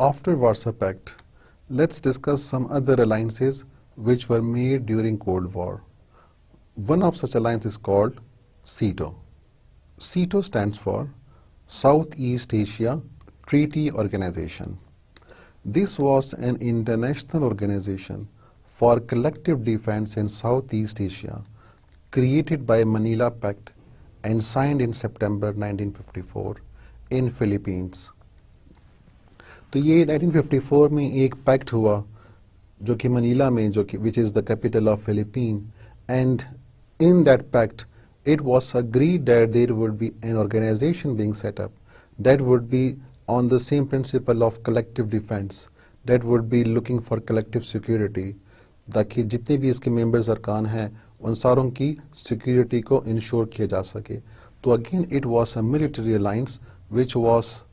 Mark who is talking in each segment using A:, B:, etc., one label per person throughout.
A: After Warsaw Pact, let's discuss some other alliances which were made during Cold War. One of such alliances is called SEATO. SEATO stands for Southeast Asia Treaty Organization. This was an international organization for collective defense in Southeast Asia, created by Manila Pact and signed in September 1954 in Philippines. तो ये 1954 में एक pact हुआ जो कि Manila में which is the capital of Philippines, and in that pact it was agreed that there would be an organization being set up that would be on the same principle of collective defense, that would be looking for collective security, ताकि जितने भी इसके members अरकान हैं उन सारों की security को इंश्योर किया जा सके. तो again it was a military alliance which was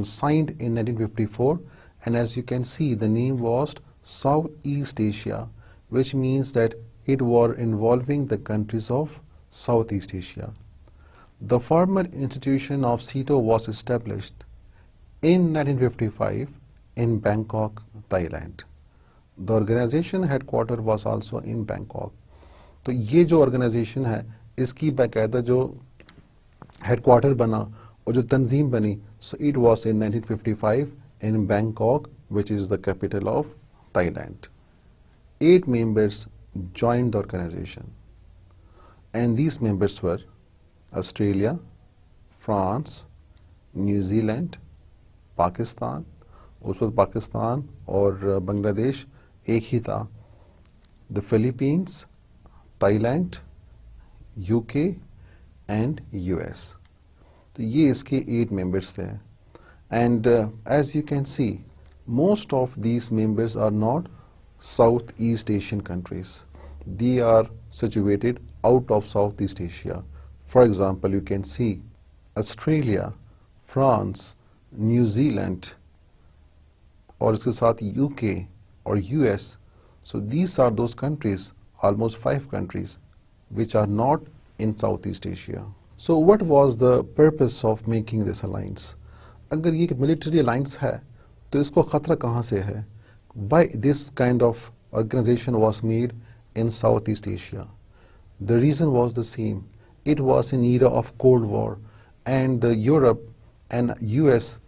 A: signed in 1954, and as you can see the name was Southeast Asia, which means that it were involving the countries of Southeast Asia. The formal institution of SEATO was established in 1955 in Bangkok, Thailand. The organization headquarter was also in Bangkok. तो ये जो organization है इसकी बाकायदा जो headquarter बना और जो तंजीम बनी, so it was in 1955 in Bangkok, which is the capital of Thailand. 8 members joined the organization, and these members were Australia, France, New Zealand, Pakistan. उस वक्त पाकिस्तान और बांग्लादेश एक ही था. The Philippines, Thailand, UK and US. तो ये इसके 8 members थे. And as you can see, most of these members are not Southeast Asian countries. They are situated out of Southeast Asia. For example, you can see Australia, France, New Zealand, और इसके साथ UK और US. So these are those countries, almost 5 countries, which are not in Southeast Asia. So what was the purpose of making this alliance? अगर ये military alliance है तो इसको खतरा कहाँ से है? Why this kind of organization was made in Southeast Asia? The reason was the same. It was an era of Cold War, and Europe and US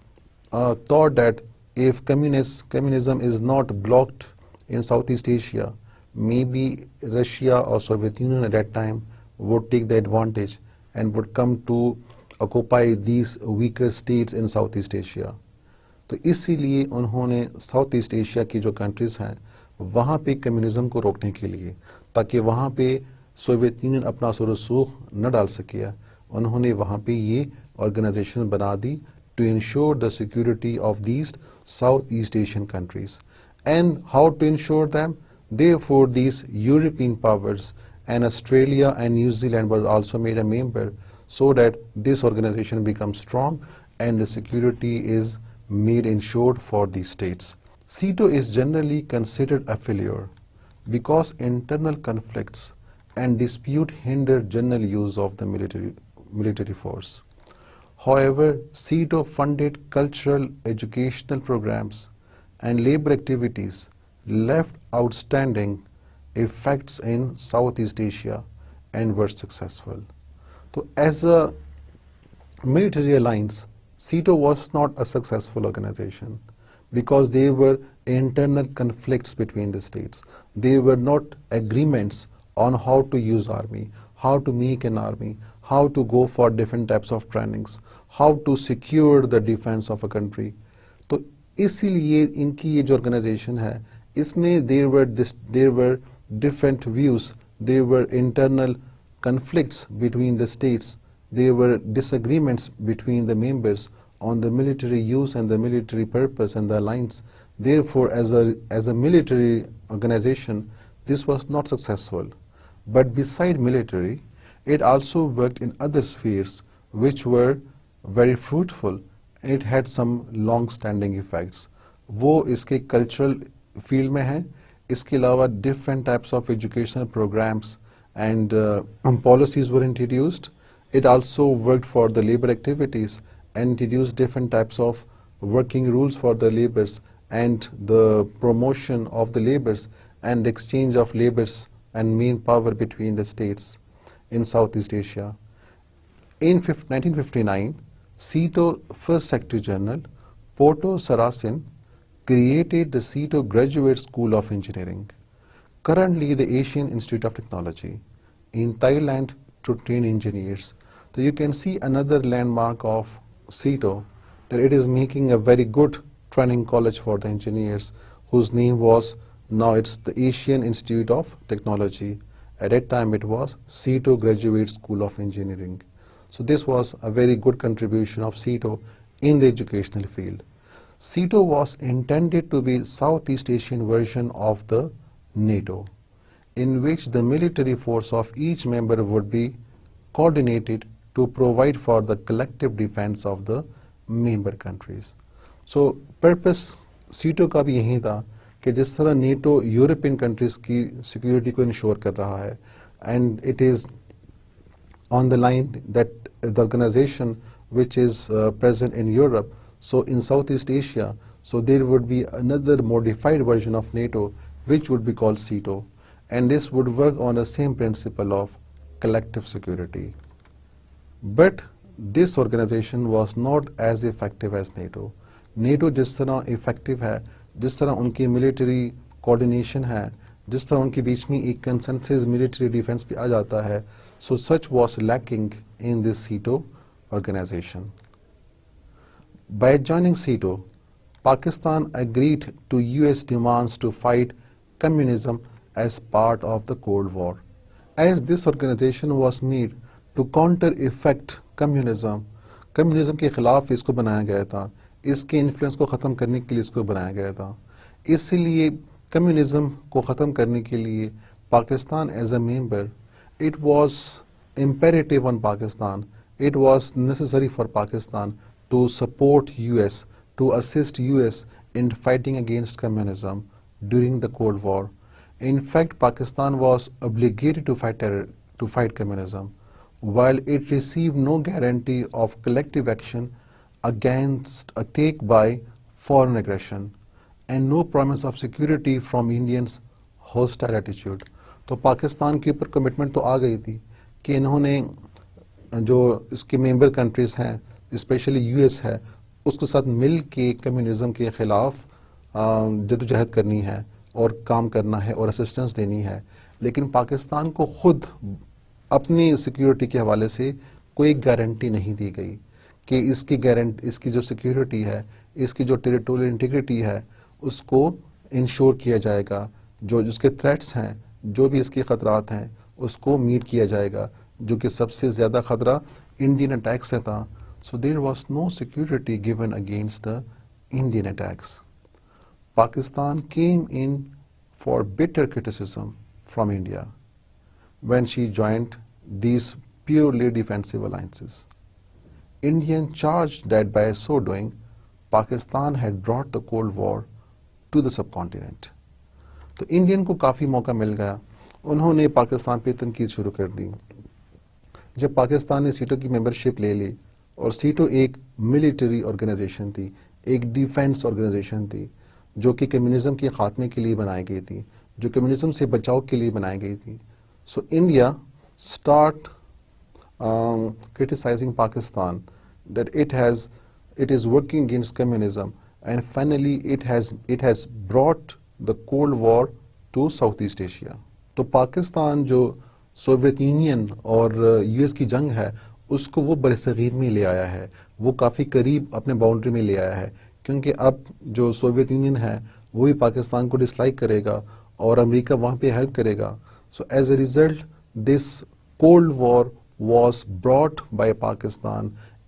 A: thought that if communism is not blocked in Southeast Asia, maybe Russia or Soviet Union at that time would take the advantage and would come to occupy these weaker states in Southeast Asia. तो इसीलिए उन्होंने south east Asia की जो countries हैं वहाँ पे communism को रोकने के लिए, ताकि वहाँ पे सोवियत यूनियन अपना असर रसूख न डाल सके, उन्होंने वहाँ पे ये ऑर्गेनाइजेशन बना दी to ensure the security of these Southeast Asian countries. And how to ensure them? Therefore, these European powers and Australia and New Zealand were also made a member, so that this organization becomes strong and the security is made ensured for these states. SEATO is generally considered a failure because internal conflicts and dispute hinder general use of the military force. However, SEATO funded cultural, educational programs and labor activities left outstanding effects in Southeast Asia and were successful. So as a military alliance, SEATO was not a successful organization because there were internal conflicts between the states. There were not agreements on how to use army, how to make an army, how to go for different types of trainings, how to secure the defense of a country. तो इसीलिए इनकी ये जो organization है, इसमें there were different views, there were internal conflicts between the states, there were disagreements between the members on the military use and the military purpose and the alliance. Therefore, as a military organization, this was not successful. But beside military, it also worked in other spheres which were very fruitful. It had some long-standing effects. वो इसके cultural field में है, इसके अलावा different types of educational programs and policies were introduced. It also worked for the labor activities and introduced different types of working rules for the laborers and the promotion of the laborers and exchange of laborers and main power between the states in Southeast Asia. In 1959, SEATO First Secretary General Porto Sarasin created the SEATO Graduate School of Engineering, currently the Asian Institute of Technology, in Thailand to train engineers. So you can see another landmark of SEATO, that it is making a very good training college for the engineers, whose name was, now it's the Asian Institute of Technology. At that time it was SEATO Graduate School of Engineering. So this was a very good contribution of SEATO in the educational field. SEATO was intended to be Southeast Asian version of the NATO, in which the military force of each member would be coordinated to provide for the collective defense of the member countries. So purpose SEATO का भी यही था कि जिस तरह NATO European countries की security को ensure कर रहा है, and it is on the line that the organization which is present in Europe, so in Southeast Asia, so there would be another modified version of NATO which would be called SEATO, and this would work on the same principle of collective security. But this organization was not as effective as NATO. NATO जिस तरह effective है, जिस तरह उनकी military coordination है, जिस तरह उनके बीच में एक consensus military defense भी आ जाता है, so such was lacking in this SEATO organization. By joining SEATO, Pakistan agreed to US demands to fight communism as part of the Cold War. As this organization was made to counter effect communism, communism के खिलाफ इसको बनाया गया था, इसके influence को ख़त्म करने के लिए इसको बनाया गया था. इसलिए कम्युनिज्म को ख़त्म करने के लिए Pakistan as a member, it was imperative on Pakistan, it was necessary for Pakistan to support US, to assist US in fighting against communism during the Cold War. In fact, Pakistan was obligated to fight communism, while it received no guarantee of collective action against attack by foreign aggression, and no promise of security from Indians' hostile attitude. तो पाकिस्तान के ऊपर commitment तो आ गई थी कि इन्होंने जो इसके मेंबर कंट्रीज़ हैं, स्पेशली यूएस है, उसके साथ मिल के कम्युनिज्म के ख़िलाफ़ जदोजहद करनी है और काम करना है और असिस्टेंस देनी है. लेकिन पाकिस्तान को खुद अपनी सिक्योरिटी के हवाले से कोई गारंटी नहीं दी गई कि इसकी जो सिक्योरिटी है, इसकी जो टेरिटोरियल इंटीग्रिटी है, उसको इंश्योर किया जाएगा, जो जिसके थ्रेट्स हैं, जो भी इसके ख़तरात हैं, उसको मीट किया जाएगा, जो कि सबसे ज़्यादा ख़तरा इंडियन अटैक से था. So there was no security given against the Indian attacks. Pakistan came in for bitter criticism from India when she joined these purely defensive alliances. Indians charged that by so doing, Pakistan had brought the Cold War to the subcontinent. तो Indian को काफ़ी मौका मिल गया, उन्होंने पाकिस्तान पे तनकीद शुरू कर दी. जब पाकिस्तान ने सीटो की मेंबरशिप ले ली, और सीटो एक मिलिट्री ऑर्गेनाइजेशन थी, एक डिफेंस ऑर्गेनाइजेशन थी, जो कि कम्युनिज्म के खात्मे के लिए बनाई गई थी, जो कम्युनिज्म से बचाव के लिए बनाई गई थी. So India start criticizing Pakistan that it is working against communism, and finally it has brought the Cold War to Southeast Asia. तो पाकिस्तान जो सोवियत यूनियन और यूएस की जंग है, उसको वो बरसगीर में ले आया है, वो काफ़ी करीब अपने बाउंड्री में ले आया है, क्योंकि अब जो सोवियत यूनियन है वो भी पाकिस्तान को डिसलाइक करेगा और अमेरिका वहाँ पे हेल्प करेगा. So as a result this cold war was brought by Pakistan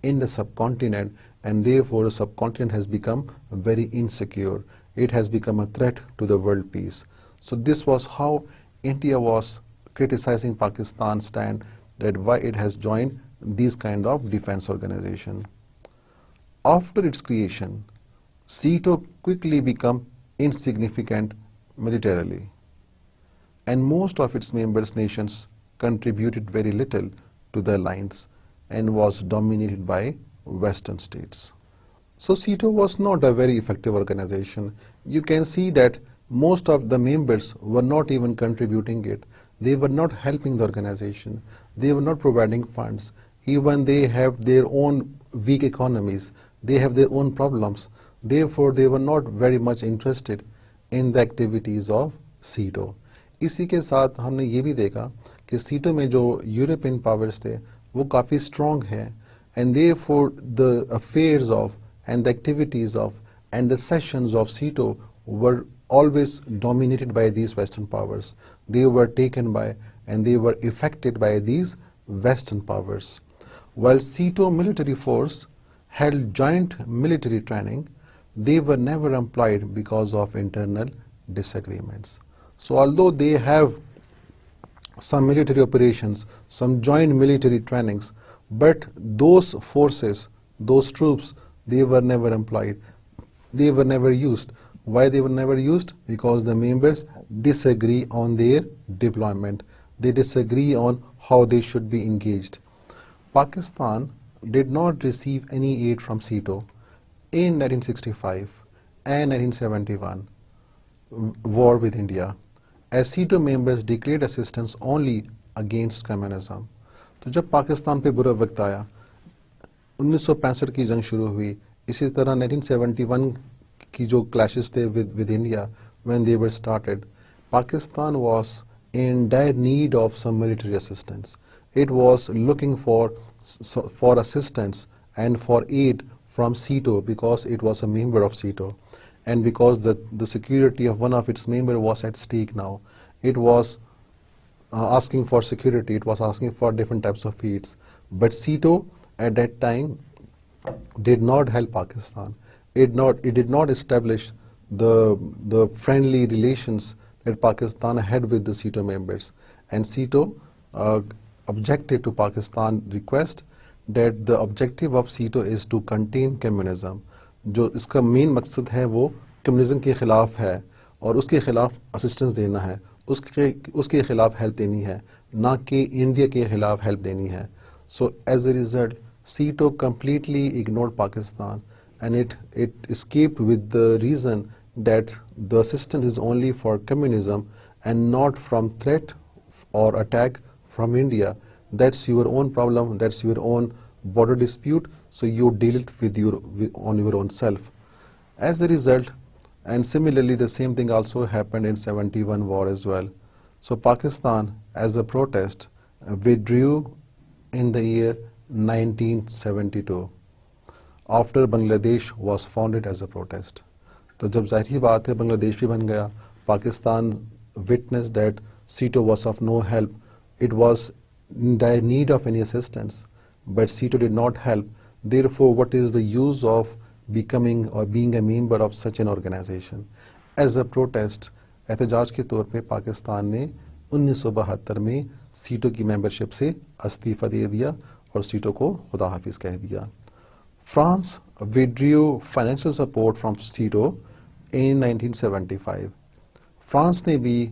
A: in the subcontinent, and therefore the subcontinent has become very insecure. It has become a threat to the world peace. So this was how India was criticizing Pakistan's stand, that why it has joined these kind of defense organization. After its creation, SEATO quickly became insignificant militarily, and most of its members nations contributed very little to the alliance and was dominated by Western states. So CETO was not a very effective organization. You can see that most of the members were not even contributing it. They were not helping the organization. They were not providing funds. Even they have their own weak economies. They have their own problems. Therefore, they were not very much interested in the activities of CETO. इसी के साथ हमने ये भी देखा कि सीटो में जो यूरोपियन पावर्स थे वो काफ़ी स्ट्रॉन्ग है and therefore the affairs of and the activities of and the sessions of CETO were always dominated by these Western powers. They were taken by and they were affected by these Western powers. While CETO military force held joint military training, they were never employed because of internal disagreements. So although they have some military operations, some joint military trainings, but those forces, those troops, they were never employed. They were never used. Why they were never used? Because the members disagree on their deployment. They disagree on how they should be engaged. Pakistan did not receive any aid from CETO in 1965 and 1971 war with India, as CETO members declared assistance only against communism. तो जब पाकिस्तान पे बुरा वक्त आया, 1965 की जंग शुरू हुई, इसी तरह 1971 की जो clashes थे with India when they were started, Pakistan was in dire need of some military assistance. It was looking for assistance and for aid from CETO because it was a member of CETO and because the security of one of its members was at stake now. It was asking for security, it was asking for different types of aids. But CETO at that time did not help Pakistan. It did not establish the friendly relations that Pakistan had with the CETO members. And CETO objected to Pakistan request that the objective of CETO is to contain communism. जो इसका main मकसद है वो communism के खिलाफ है और उसके खिलाफ असिस्टेंस देना है, उसके खिलाफ हेल्प देनी है, ना कि इंडिया के खिलाफ हेल्प देनी है. So as a result, CETO completely ignored Pakistan and it escaped with the reason that the assistance is only for communism and not from threat or attack from India. That's your own problem, that's your own border dispute, so you deal it on your own self. As a result, and similarly the same thing also happened in 71 war as well. So Pakistan as a protest withdrew in the year 1972 after Bangladesh was founded as a protest. तो जब जाहिर बात है बांग्लादेश भी बन गया, Pakistan witnessed that CETO was of no help. It was in dire need of any assistance, but CETO did not help. Therefore, what is the use of becoming or being a member of such an organization? As a protest, एहतजाज के तौर पे पाकिस्तान ने 1972 में सीटो की membership से इस्तीफा दे दिया और सीटो को खुदा हाफिज कह दिया. France withdrew financial support from CETO in 1975. France ने भी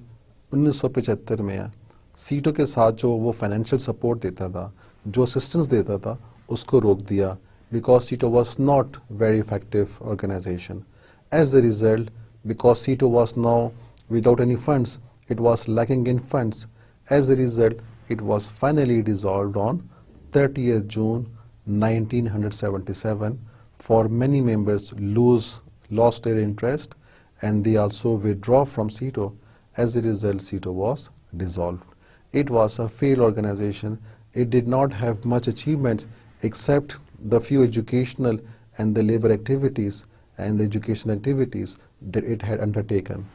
A: 1975 में सीटो के साथ जो वो फाइनेंशियल सपोर्ट देता था, जो असिस्टेंस देता था, उसको रोक दिया because CETO was not very effective organization. As a result, because CETO was now without any funds, it was lacking in funds. As a result, it was finally dissolved on 30th June 1977. For many members lost their interest and they also withdraw from CETO. As a result, CETO was dissolved. It was a failed organization. It did not have much achievements except the few educational and the labor activities and the education activities that it had undertaken.